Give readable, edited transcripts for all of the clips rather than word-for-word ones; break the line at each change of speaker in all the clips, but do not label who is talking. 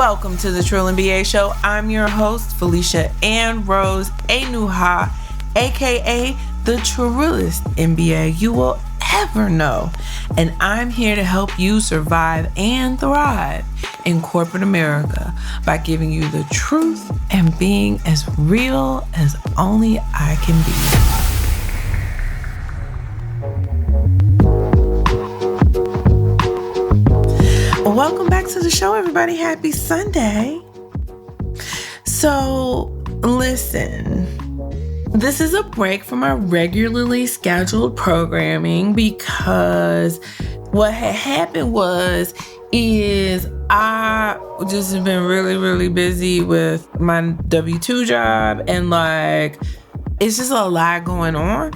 Welcome to the Trill NBA Show. I'm your host, Felicia Ann Rose Enuha, aka the Trillest NBA you will ever know. And I'm here to help you survive and thrive in corporate America by giving you the truth and being as real as only I can be. Welcome back to the show, everybody. Happy Sunday. So, listen, this is a break from our regularly scheduled programming because what had happened is I just have been really busy with my W-2 job and it's just a lot going on.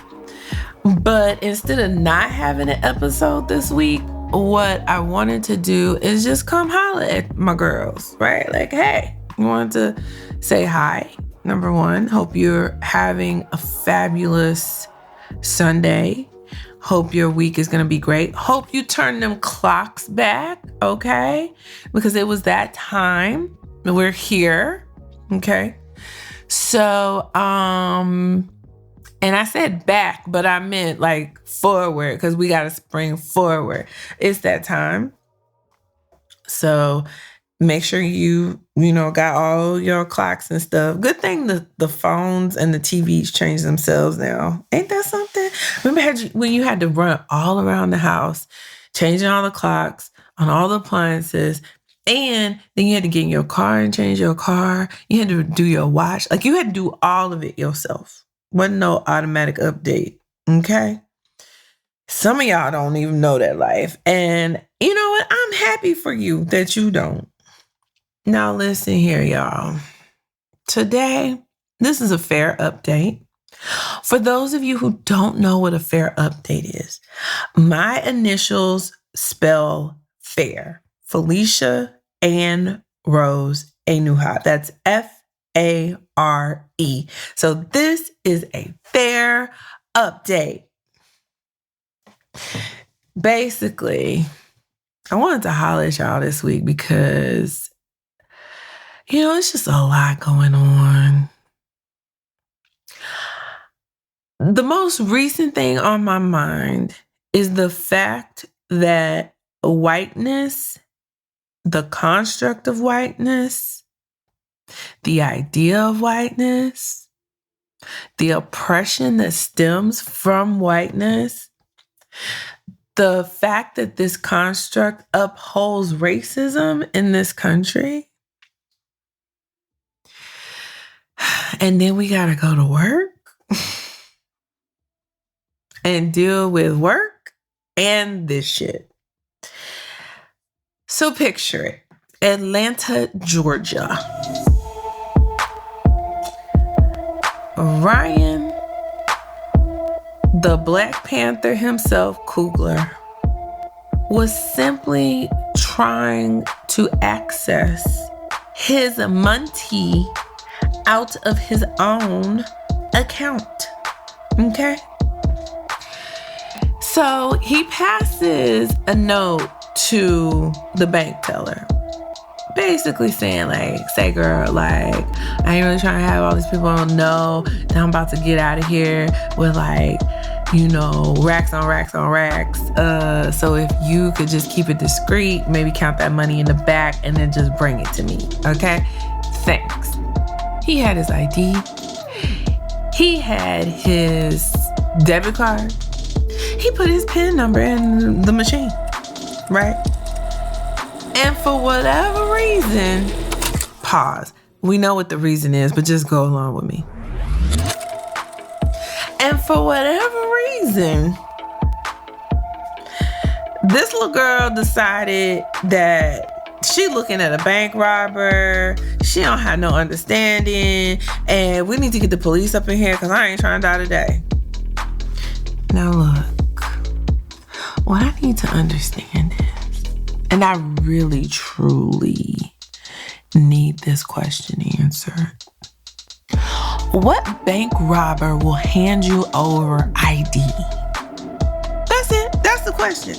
But instead of not having an episode this week, what I wanted to do is just come holler at my girls, right? Like, hey, you want to say hi. Number one, hope you're having a fabulous Sunday. Hope your week is going to be great. Hope you turn them clocks back, okay? Because it was that time. We're here, okay? So, and I said back, but I meant forward because we got to spring forward. It's that time. So make sure you got all your clocks and stuff. Good thing the phones and the TVs change themselves now. Ain't that something? Remember when you had to run all around the house, changing all the clocks on all the appliances, and then you had to get in your car and change your car. You had to do your watch. You had to do all of it yourself. Wasn't no automatic update, okay? Some of y'all don't even know that life. And you know what? I'm happy for you that you don't. Now listen here, y'all. Today, this is a fair update. For those of you who don't know what a fair update is, my initials spell fair. Felicia Ann Rose Enuha. That's F-A-R-E. So this is a fair update. Basically, I wanted to holler at y'all this week because, it's just a lot going on. The most recent thing on my mind is the fact that whiteness, the construct of whiteness, the idea of whiteness, the oppression that stems from whiteness, the fact that this construct upholds racism in this country. And then we got to go to work and deal with work and this shit. So picture it. Atlanta, Georgia. Ryan, the Black Panther himself, Coogler, was simply trying to access his money out of his own account. Okay? So he passes a note to the bank teller, basically saying say girl, I ain't really trying to have all these people know that I'm about to get out of here with racks on racks on racks. So if you could just keep it discreet, maybe count that money in the back and then just bring it to me. Okay? Thanks. He had his ID. He had his debit card. He put his PIN number in the machine, right? And for whatever reason, pause. We know what the reason is, but just go along with me. And for whatever reason, this little girl decided that she looking at a bank robber. She don't have no understanding. And we need to get the police up in here because I ain't trying to die today. Now look, what I need to understand is, and I really, truly need this question answered. What bank robber will hand you over ID? That's it. That's the question.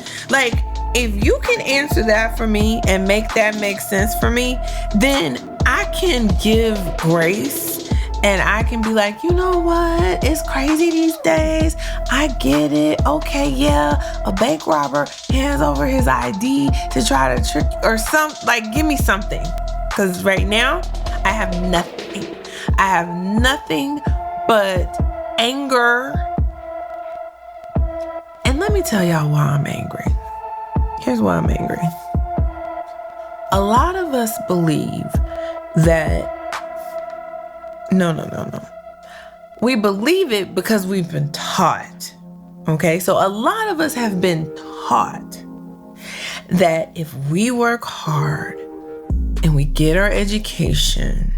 if you can answer that for me and make that make sense for me, then I can give grace and I can be like, you know what? It's crazy these days. I get it. Okay, yeah, a bank robber hands over his ID to try to trick or give me something. Because right now, I have nothing. I have nothing but anger. And let me tell y'all why I'm angry. Here's why I'm angry. A lot of us believe that no. We believe it because we've been taught. Okay, so a lot of us have been taught that if we work hard and we get our education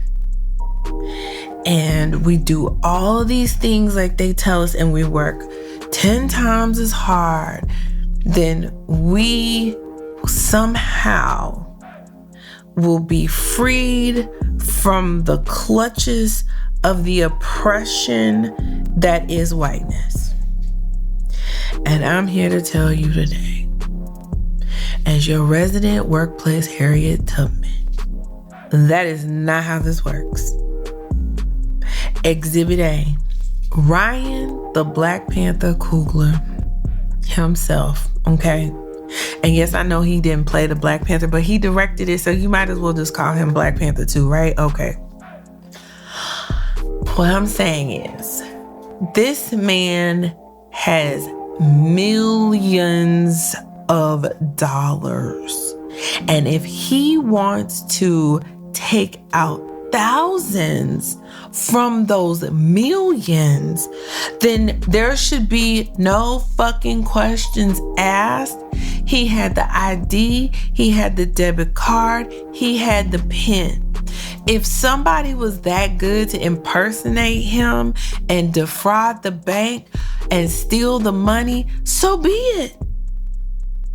and we do all of these things like they tell us and we work 10 times as hard, then we somehow will be freed from the clutches of the oppression that is whiteness. And I'm here to tell you today, as your resident workplace Harriet Tubman, that is not how this works. Exhibit A, Ryan the Black Panther Coogler himself, okay? And yes, I know he didn't play the Black Panther, but he directed it, so you might as well just call him Black Panther too, right? Okay. What I'm saying is, this man has millions of dollars. And if he wants to take out thousands from those millions, then there should be no fucking questions asked. He had the ID, he had the debit card, he had the PIN. If somebody was that good to impersonate him and defraud the bank and steal the money, so be it.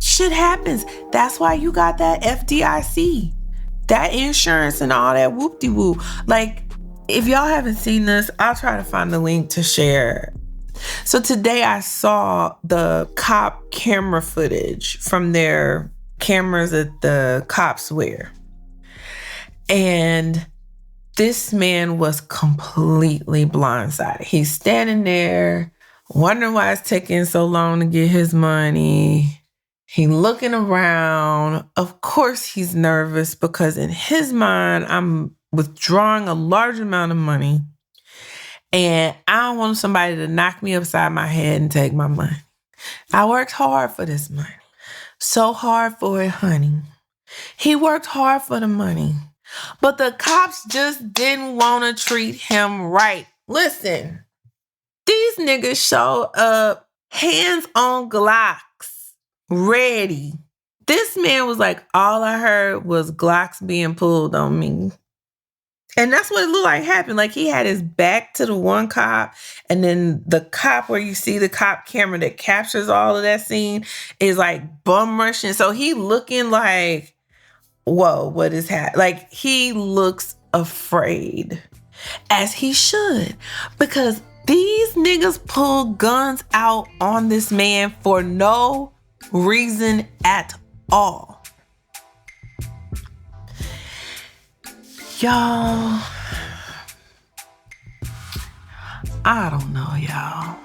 Shit happens. That's why you got that FDIC, that insurance and all that whoop-de-whoop. Like, if y'all haven't seen this, I'll try to find the link to share. So today I saw the cop camera footage from their cameras that the cops wear. And this man was completely blindsided. He's standing there wondering why it's taking so long to get his money. He looking around. Of course he's nervous because in his mind, I'm withdrawing a large amount of money and I don't want somebody to knock me upside my head and take my money. I worked hard for this money. So hard for it, honey. He worked hard for the money. But the cops just didn't want to treat him right. Listen, these niggas showed up, hands on Glocks, ready. This man was like, all I heard was Glocks being pulled on me. And that's what it looked like happened. Like, he had his back to the one cop, and then the cop where you see the cop camera that captures all of that scene is like bum rushing. So he looking like, whoa, what is happening? Like, he looks afraid, as he should, because these niggas pull guns out on this man for no reason at all. Y'all, I don't know, y'all.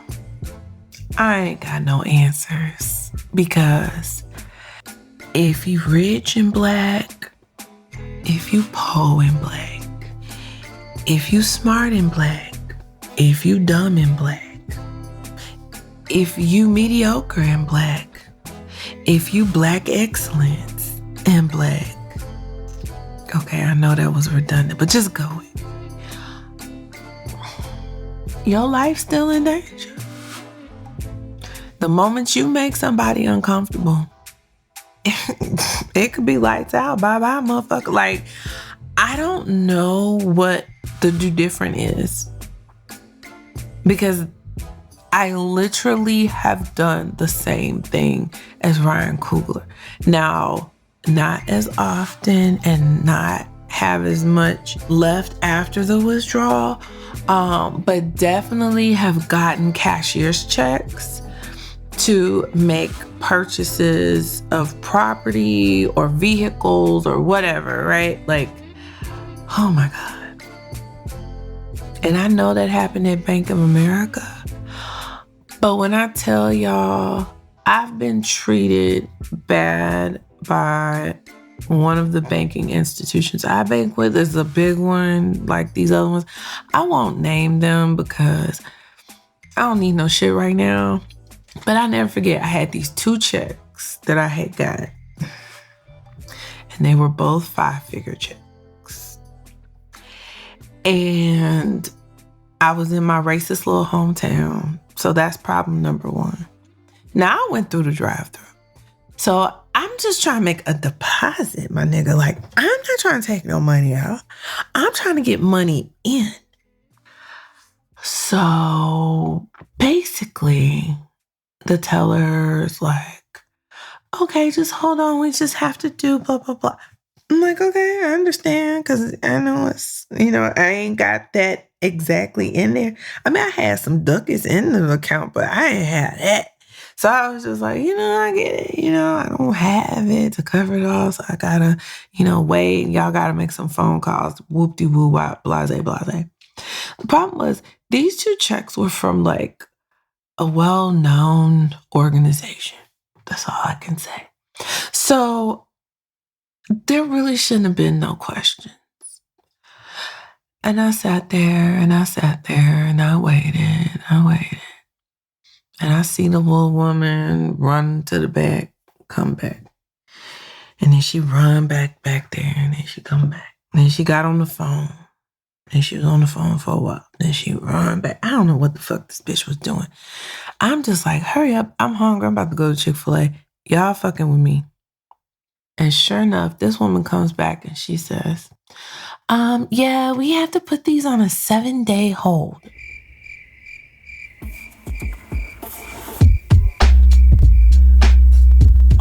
I ain't got no answers, because if you rich and black, if you poor and black, if you smart and black, if you dumb and black, if you mediocre and black, if you black excellence and black. Okay, I know that was redundant, but just go with me. Your life's still in danger. The moment you make somebody uncomfortable, it could be lights out. Bye-bye, motherfucker. Like, I don't know what the do different is, because I literally have done the same thing as Ryan Coogler. Now, not as often and not have as much left after the withdrawal, but definitely have gotten cashier's checks to make purchases of property or vehicles or whatever, right? Like, oh my God. And I know that happened at Bank of America. But when I tell y'all, I've been treated bad by one of the banking institutions I bank with. Is a big one, like these other ones. I won't name them because I don't need no shit right now. But I'll never forget, I had these 2 checks that I had got. And they were both 5-figure checks. And I was in my racist little hometown. So that's problem number 1. Now I went through the drive-thru. So I'm just trying to make a deposit, my nigga. Like, I'm not trying to take no money out. I'm trying to get money in. So basically, the teller's like, okay, just hold on. We just have to do blah, blah, blah. I'm like, okay, I understand. Because I know it's, I ain't got that exactly in there. I mean, I had some ducats in the account, but I ain't had that. So I was just like, I get it. I don't have it to cover it all. So I got to, wait. Y'all got to make some phone calls. Whoop-de-woo, blase, blase. The problem was these 2 checks were from like a well-known organization. That's all I can say. So there really shouldn't have been no questions. And I sat there and I waited. And I seen the little woman run to the back, come back. And then she run back there, and then she come back. And then she got on the phone. And she was on the phone for a while. Then she run back. I don't know what the fuck this bitch was doing. I'm just like, hurry up. I'm hungry. I'm about to go to Chick-fil-A. Y'all fucking with me. And sure enough, this woman comes back and she says, yeah, we have to put these on a 7-day hold.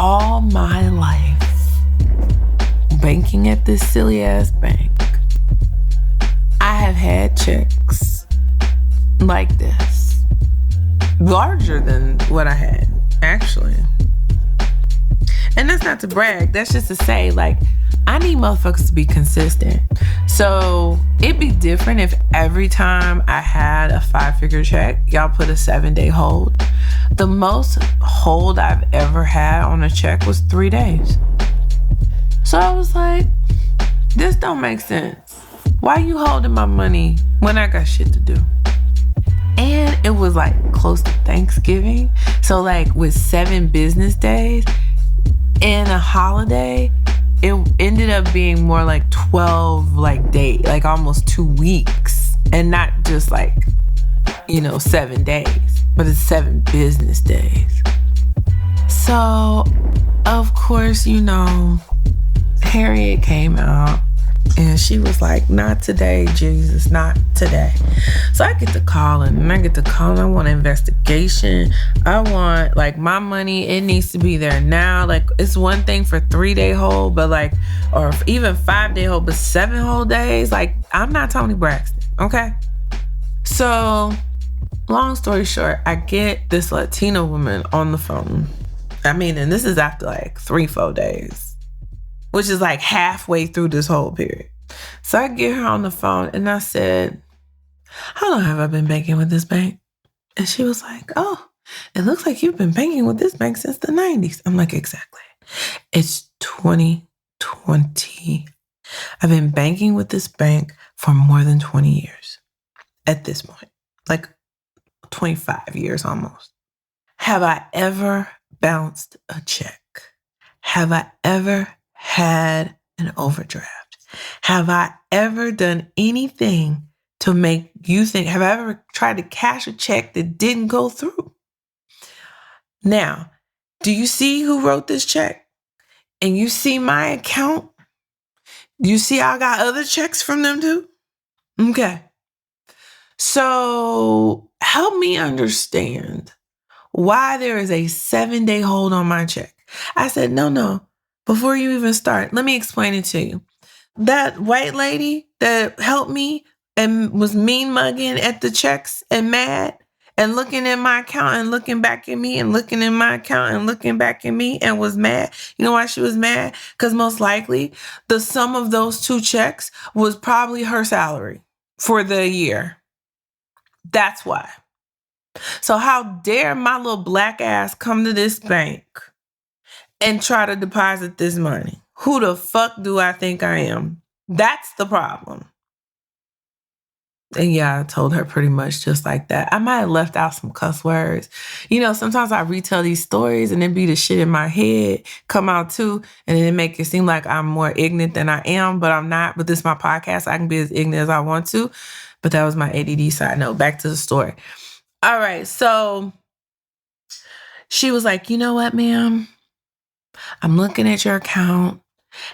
All my life, banking at this silly ass bank, I have had checks like this, larger than what I had, actually. And that's not to brag, that's just to say, like, I need motherfuckers to be consistent. So it'd be different if every time I had a 5-figure check, y'all put a 7-day hold. The most hold I've ever had on a check was 3 days. So I was like, this don't make sense. Why you holding my money when I got shit to do? And it was like close to Thanksgiving. So like with 7 business days and a holiday, it ended up being more like 12 days, like almost 2 weeks. And not just 7 days, but it's 7 business days. So, of course, Harriet came out and she was like, not today, Jesus, not today. So I get to calling and I want an investigation. I want my money, it needs to be there now. It's one thing for 3-day hold, but or even 5-day hold, but 7 whole days. I'm not Tony Braxton, okay? So long story short, I get this Latina woman on the phone. And this is after 3-4 days, which is halfway through this whole period. So I get her on the phone and I said, how long have I been banking with this bank? And she was like, oh, it looks like you've been banking with this bank since the 90s. I'm like, exactly. It's 2020. I've been banking with this bank for more than 20 years at this point, 25 years almost. Have I ever bounced a check? Have I ever had an overdraft? Have I ever done anything to make you think? Have I ever tried to cash a check that didn't go through? Now, do you see who wrote this check? And you see my account? Do you see I got other checks from them too? Okay. So help me understand why there is a 7-day hold on my check. I said, no. Before you even start, let me explain it to you. That white lady that helped me and was mean mugging at the checks and mad and looking at my account and looking back at me and looking in my account and looking back at me and was mad. You know why she was mad? Because most likely the sum of those two checks was probably her salary for the year. That's why. So how dare my little black ass come to this bank and try to deposit this money? Who the fuck do I think I am? That's the problem. And yeah, I told her pretty much just like that. I might have left out some cuss words. You know, sometimes I retell these stories and it be the shit in my head come out too. And it make it seem like I'm more ignorant than I am, but I'm not. But this is my podcast. I can be as ignorant as I want to. But that was my ADD side note. Back to the story. All right. So she was like, you know what, ma'am? I'm looking at your account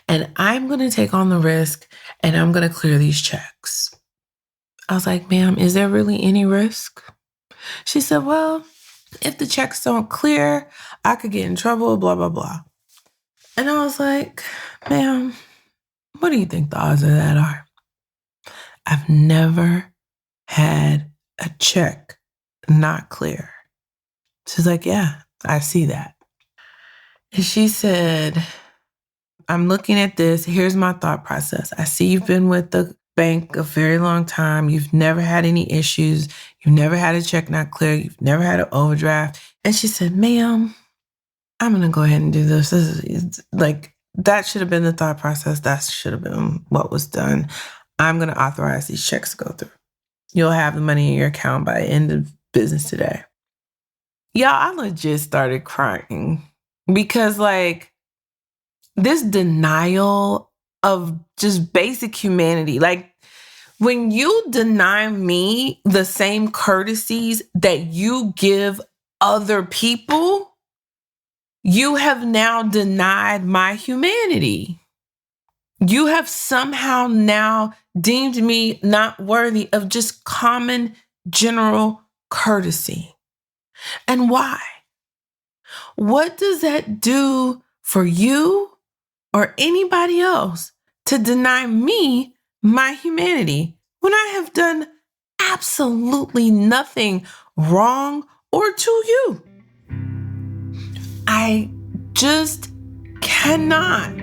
and I'm going to take on the risk and I'm going to clear these checks. I was like, ma'am, is there really any risk? She said, well, if the checks don't clear, I could get in trouble, blah, blah, blah. And I was like, ma'am, what do you think the odds of that are? I've never had a check not clear. She's like, yeah, I see that. And she said, I'm looking at this. Here's my thought process. I see you've been with the bank a very long time. You've never had any issues. You've never had a check not clear. You've never had an overdraft. And she said, ma'am, I'm going to go ahead and do this. This is like, that should have been the thought process. That should have been what was done. I'm going to authorize these checks to go through. You'll have the money in your account by the end of business today. Y'all, I legit started crying because like this denial of just basic humanity. Like when you deny me the same courtesies that you give other people, you have now denied my humanity. You have somehow now deemed me not worthy of just common general courtesy. And why? What does that do for you or anybody else to deny me my humanity when I have done absolutely nothing wrong or to you? I just cannot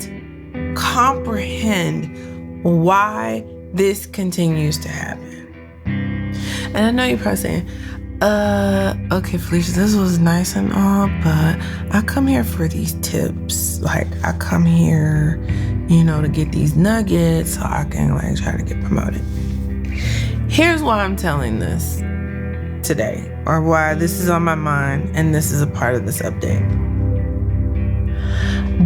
comprehend why this continues to happen. And I know you're probably saying, okay, Felicia, this was nice and all, but I come here for these tips. Like, I come here, you know, to get these nuggets so I can, like, try to get promoted. Here's why I'm telling this today, or why this is on my mind, and this is a part of this update.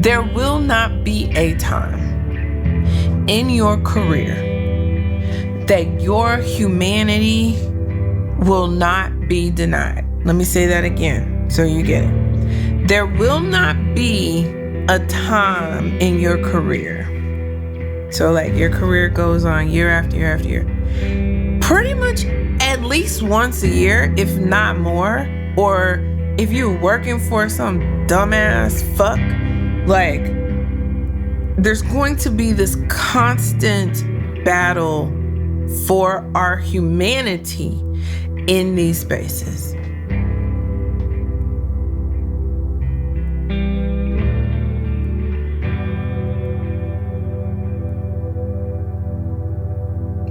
There will not be a time in your career that your humanity will not be denied. Let me say that again so you get it. There will not be a time in your career. So like your career goes on year after year after year. Pretty much at least once a year, if not more. Or if you're working for some dumbass fuck, like there's going to be this constant battle for our humanity in these spaces.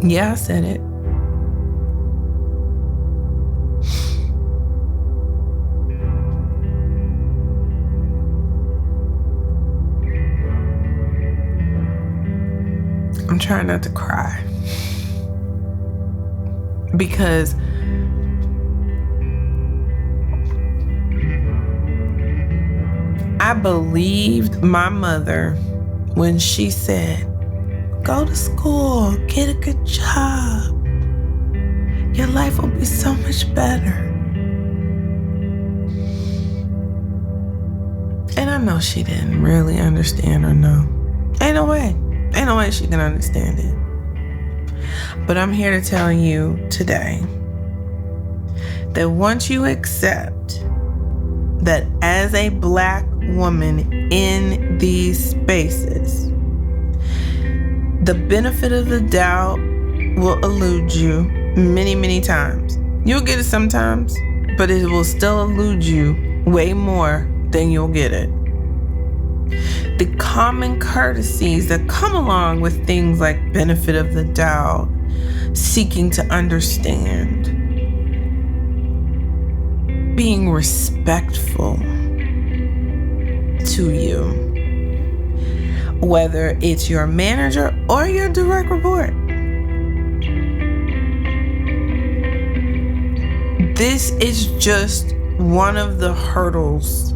Yeah, I said it. I'm trying not to cry because I believed my mother when she said, go to school, get a good job. Your life will be so much better. And I know she didn't really understand or know. Ain't no way she can understand it. But I'm here to tell you today that once you accept that as a Black woman in these spaces, the benefit of the doubt will elude you many, many times. You'll get it sometimes, but it will still elude you way more than you'll get it. The common courtesies that come along with things like benefit of the doubt, seeking to understand, being respectful to you, whether it's your manager or your direct report. This is just one of the hurdles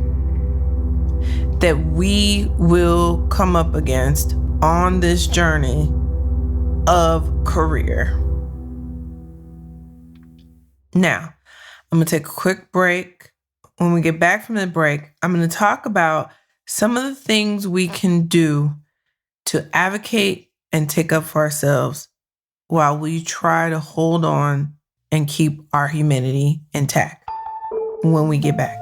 that we will come up against on this journey of career. Now, I'm going to take a quick break. When we get back from the break, I'm going to talk about some of the things we can do to advocate and take up for ourselves while we try to hold on and keep our humanity intact when we get back.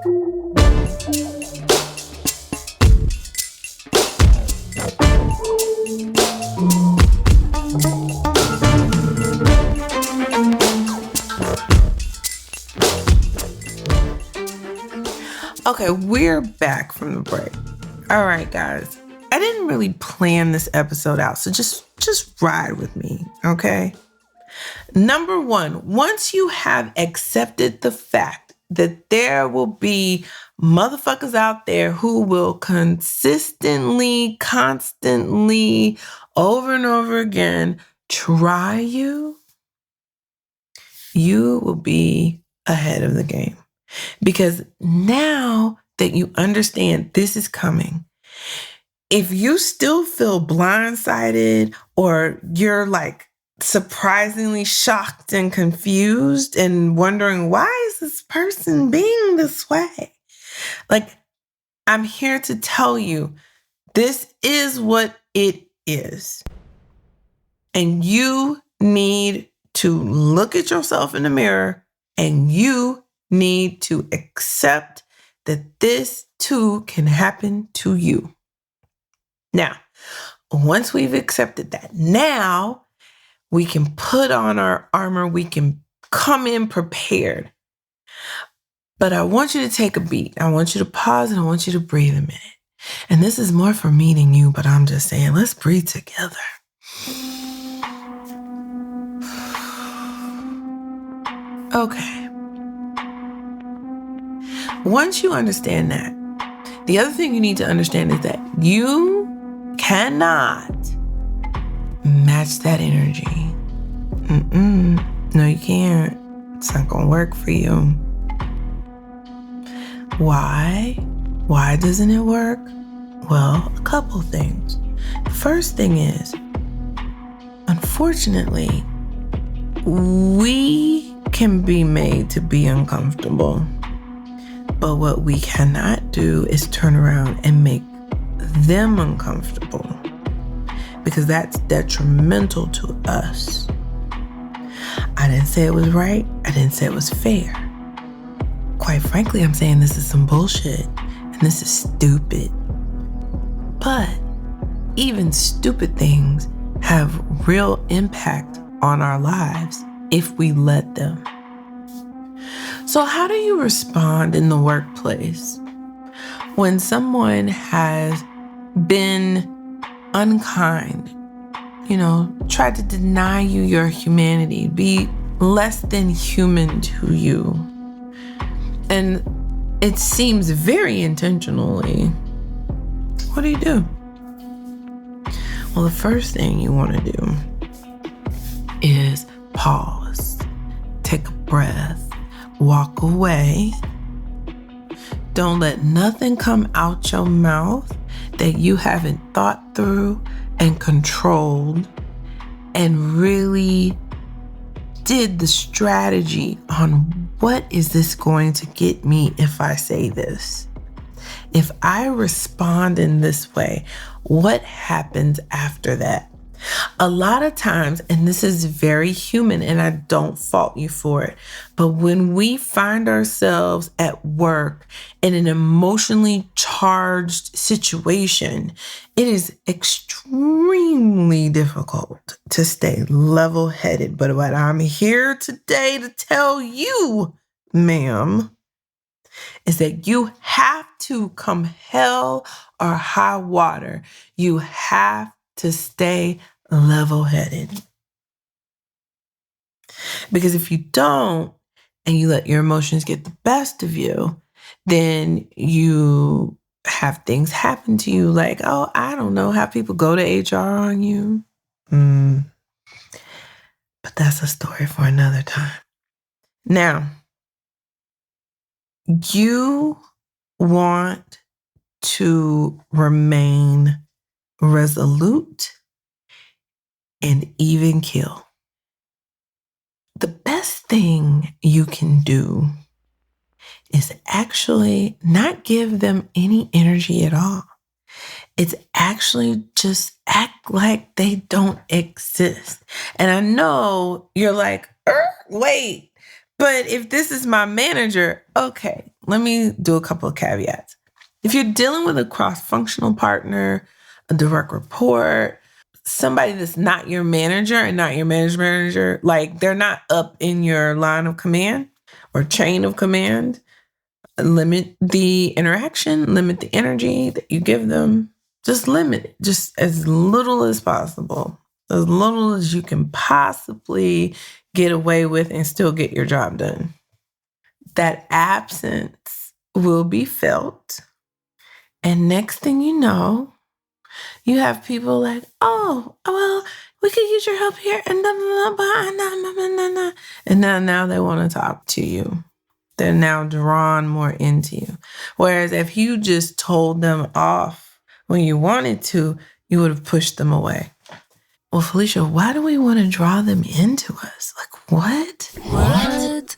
Okay, we're back from the break. All right, guys. I didn't really plan this episode out, so just ride with me, okay? Number one, once you have accepted the fact that there will be motherfuckers out there who will consistently, constantly, over and over again try you, you will be ahead of the game. Because now that you understand this is coming, if you still feel blindsided or you're like surprisingly shocked and confused and wondering, why is this person being this way? Like, I'm here to tell you, this is what it is. And you need to look at yourself in the mirror and you need to accept that this too can happen to you. Now, once we've accepted that, now we can put on our armor, we can come in prepared. But I want you to take a beat. I want you to pause and I want you to breathe a minute. And this is more for me than you, but I'm just saying, let's breathe together. Okay. Once you understand that, the other thing you need to understand is that you cannot match that energy. No, you can't. It's not going to work for you. Why? Why doesn't it work? Well, a couple things. The first thing is, unfortunately, we can be made to be uncomfortable. But what we cannot do is turn around and make them uncomfortable, because that's detrimental to us. I didn't say it was right. I didn't say it was fair. Quite frankly, I'm saying this is some bullshit and this is stupid. But even stupid things have real impact on our lives if we let them. So how do you respond in the workplace when someone has been unkind, tried to deny you your humanity, be less than human to you, and it seems very intentionally? What do you do? Well, the first thing you want to do is pause, take a breath, walk away. Don't let nothing come out your mouth that you haven't thought through and controlled and really did the strategy on what is this going to get me if I say this? If I respond in this way, what happens after that? A lot of times, and this is very human and I don't fault you for it, but when we find ourselves at work in an emotionally charged situation, it is extremely difficult to stay level-headed. But what I'm here today to tell you, ma'am, is that you have to, come hell or high water, you have to stay level-headed. Because if you don't, and you let your emotions get the best of you, then you have things happen to you like, oh, I don't know, have people go to HR on you. But that's a story for another time. Now, you want to remain resolute and even keel. The best thing you can do is actually not give them any energy at all. It's actually just act like they don't exist. And I know you're like, wait, but if this is my manager, okay, let me do a couple of caveats. If you're dealing with a cross-functional partner, a direct report, somebody that's not your manager and not your manager, like they're not up in your line of command or chain of command, limit the interaction, limit the energy that you give them. Just limit it, just as little as possible, as little as you can possibly get away with and still get your job done. That absence will be felt. And next thing you know, you have people like, oh, well, we could use your help here. And now they want to talk to you. They're now drawn more into you. Whereas if you just told them off when you wanted to, you would have pushed them away. Well, Felicia, why do we want to draw them into us? Like, what?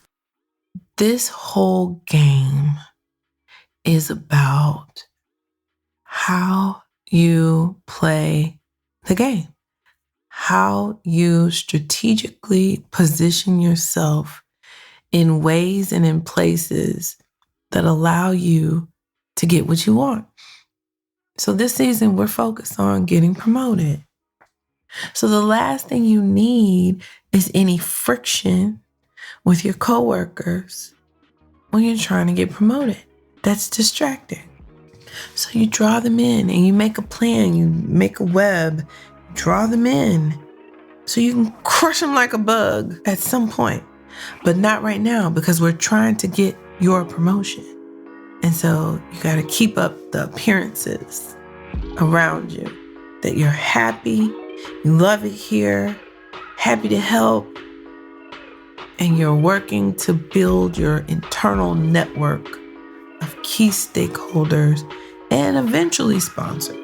This whole game is about how you play the game, how you strategically position yourself in ways and in places that allow you to get what you want. So this season, we're focused on getting promoted. So the last thing you need is any friction with your coworkers when you're trying to get promoted. That's distracting. So you draw them in and you make a plan, you make a web, draw them in so you can crush them like a bug at some point, but not right now because we're trying to get your promotion. And so you got to keep up the appearances around you that you're happy, you love it here, happy to help, and you're working to build your internal network of key stakeholders and eventually sponsors.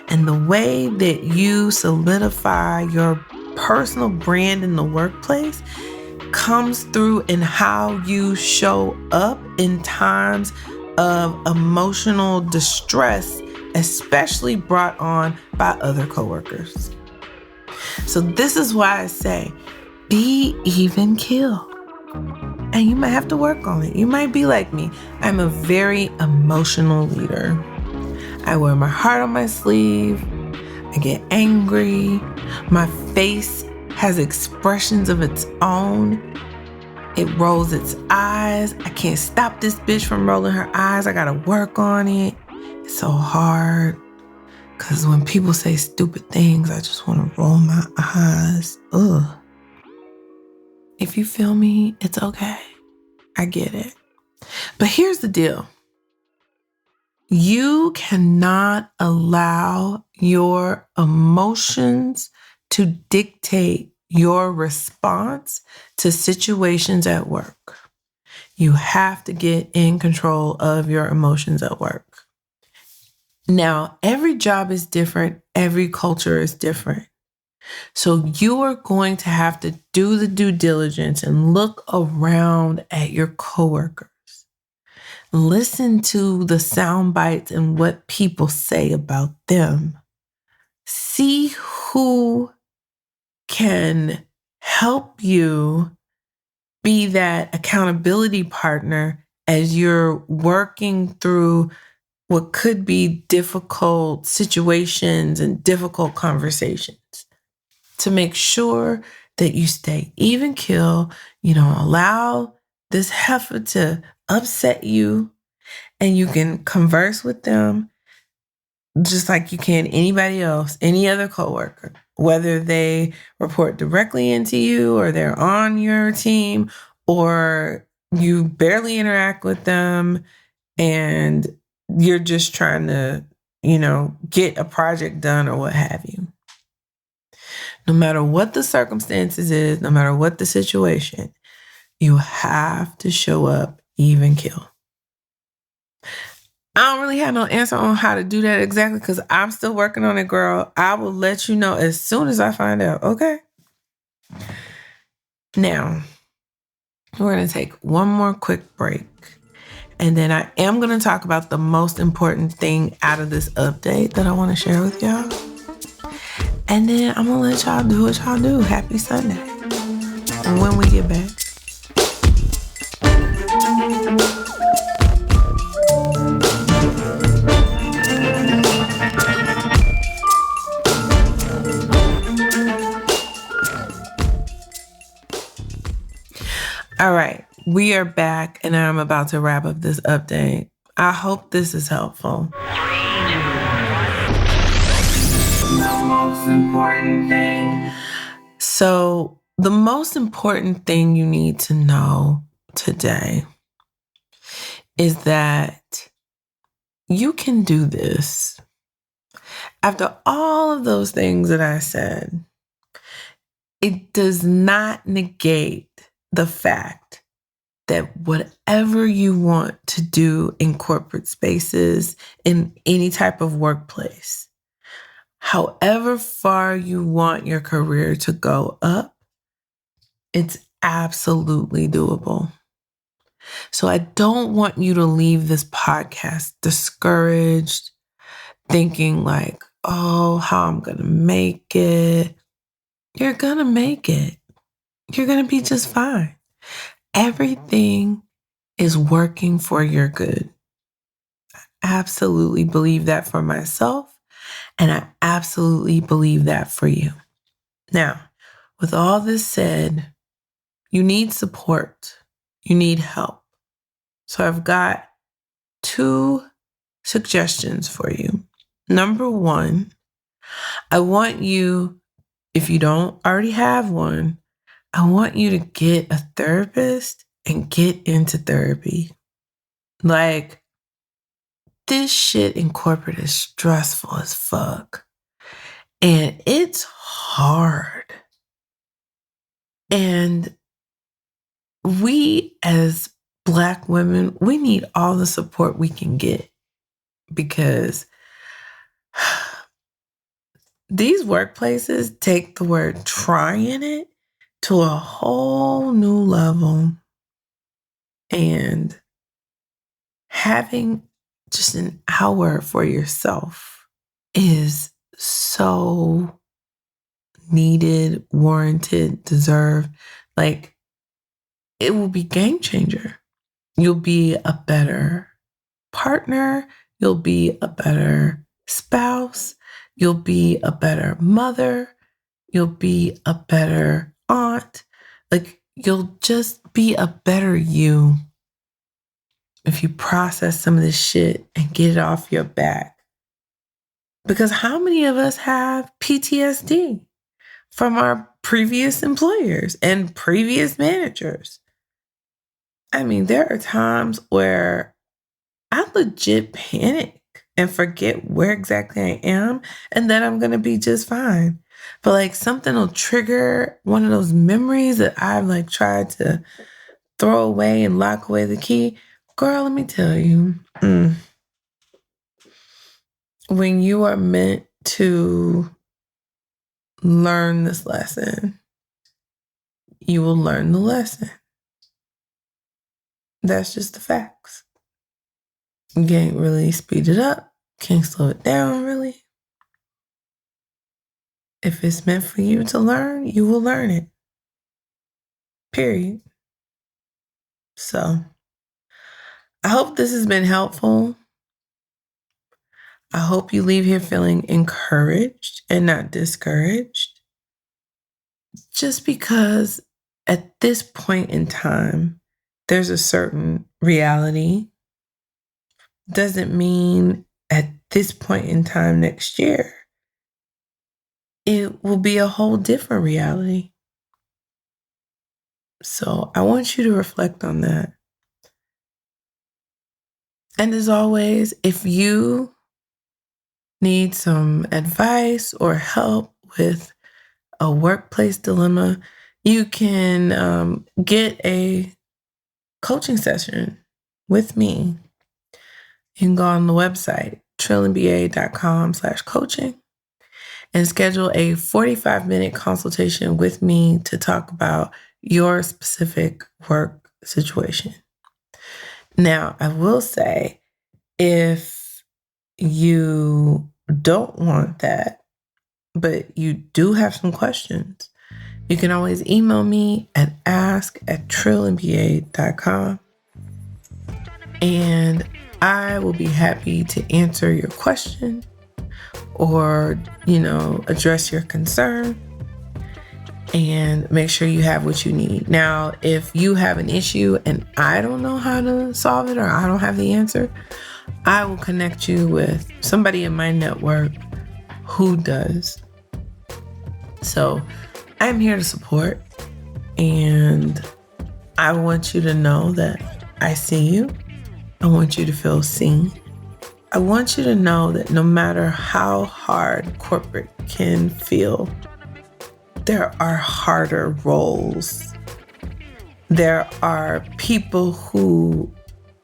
And the way that you solidify your personal brand in the workplace comes in in how you show up in times of emotional distress, especially brought on by other coworkers. So this is why I say, be even keel. And you might have to work on it. You might be like me. I'm a very emotional leader. I wear my heart on my sleeve. I get angry. My face has expressions of its own. It rolls its eyes. I can't stop this bitch from rolling her eyes. I gotta work on it. It's so hard. Because when people say stupid things, I just want to roll my eyes. Ugh. If you feel me, it's okay. I get it. But here's the deal. You cannot allow your emotions to dictate your response to situations at work. You have to get in control of your emotions at work. Now, every job is different. Every culture is different. So you are going to have to do the due diligence and look around at your coworkers. Listen to the sound bites and what people say about them. See who can help you be that accountability partner as you're working through what could be difficult situations and difficult conversations, to make sure that you stay even keel. You don't allow this heifer to upset you, and you can converse with them just like you can anybody else, any other coworker, whether they report directly into you or they're on your team or you barely interact with them and you're just trying to, get a project done or what have you. No matter what the circumstances is, no matter what the situation, you have to show up, even kill. I don't really have no answer on how to do that exactly because I'm still working on it, girl. I will let you know as soon as I find out, okay? Now, we're going to take one more quick break. And then I am going to talk about the most important thing out of this update that I want to share with y'all. And then I'm going to let y'all do what y'all do. Happy Sunday. And when we get back. All right, we are back and I'm about to wrap up this update. I hope this is helpful. The most important thing. So, the most important thing you need to know today is that you can do this. After all of those things that I said, it does not negate the fact that whatever you want to do in corporate spaces, in any type of workplace, however far you want your career to go up, it's absolutely doable. So I don't want you to leave this podcast discouraged, thinking like, oh, how I'm going to make it. You're going to make it. You're going to be just fine. Everything is working for your good. I absolutely believe that for myself, and I absolutely believe that for you. Now, with all this said, you need support. You need help. So I've got 2 suggestions for you. Number 1, I want you, if you don't already have one, I want you to get a therapist and get into therapy. Like, this shit in corporate is stressful as fuck. And it's hard. And we as Black women, we need all the support we can get because these workplaces take the word try in it to a whole new level. And having just an hour for yourself is so needed, warranted, deserved. Like, it will be game changer. You'll be a better partner. You'll be a better spouse. You'll be a better mother. You'll be a better aunt. Like, you'll just be a better you if you process some of this shit and get it off your back. Because how many of us have PTSD from our previous employers and previous managers? I mean, there are times where I legit panic and forget where exactly I am and that I'm going to be just fine. But like something will trigger one of those memories that I've like tried to throw away and lock away the key. Girl, let me tell you, when you are meant to learn this lesson, you will learn the lesson. That's just the facts. You can't really speed it up. Can't slow it down, really. If it's meant for you to learn, you will learn it. Period. So, I hope this has been helpful. I hope you leave here feeling encouraged and not discouraged. Just because at this point in time, there's a certain reality. Doesn't mean at this point in time next year, it will be a whole different reality. So I want you to reflect on that. And as always, if you need some advice or help with a workplace dilemma, you can get a coaching session with me. You can go on the website, trillandba.com/coaching, and schedule a 45-minute consultation with me to talk about your specific work situation. Now, I will say, if you don't want that, but you do have some questions, you can always email me at ask@trillandba.com, and I will be happy to answer your question or, address your concern and make sure you have what you need. Now, if you have an issue and I don't know how to solve it or I don't have the answer, I will connect you with somebody in my network who does. So I'm here to support, and I want you to know that I see you. I want you to feel seen. I want you to know that no matter how hard corporate can feel, there are harder roles. There are people who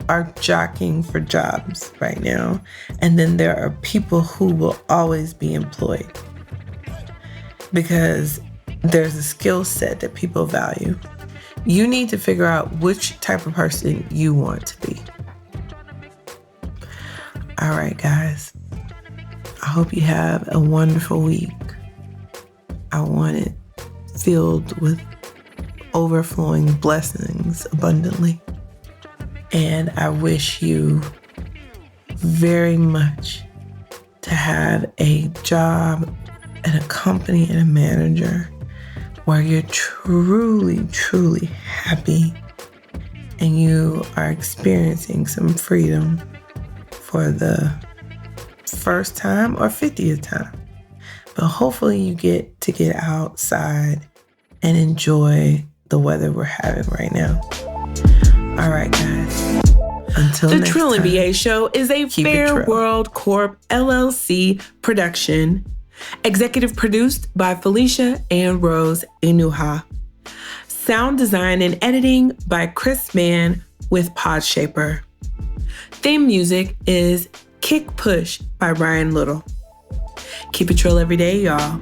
are jockeying for jobs right now. And then there are people who will always be employed because there's a skill set that people value. You need to figure out which type of person you want to be. All right, guys. I hope you have a wonderful week. I want it filled with overflowing blessings abundantly. And I wish you very much to have a job and a company and a manager where you're truly, truly happy and you are experiencing some freedom for the first time or 50th time. But hopefully you get to get outside and enjoy the weather we're having right now. All right, guys. Until next time. The Trill and BA Show is a Fair World Corp LLC production. Executive produced by Felicia and Rose Inuha. Sound design and editing by Chris Mann with Podshaper. Theme music is Kick Push by Ryan Little. Keep it trill every day, y'all.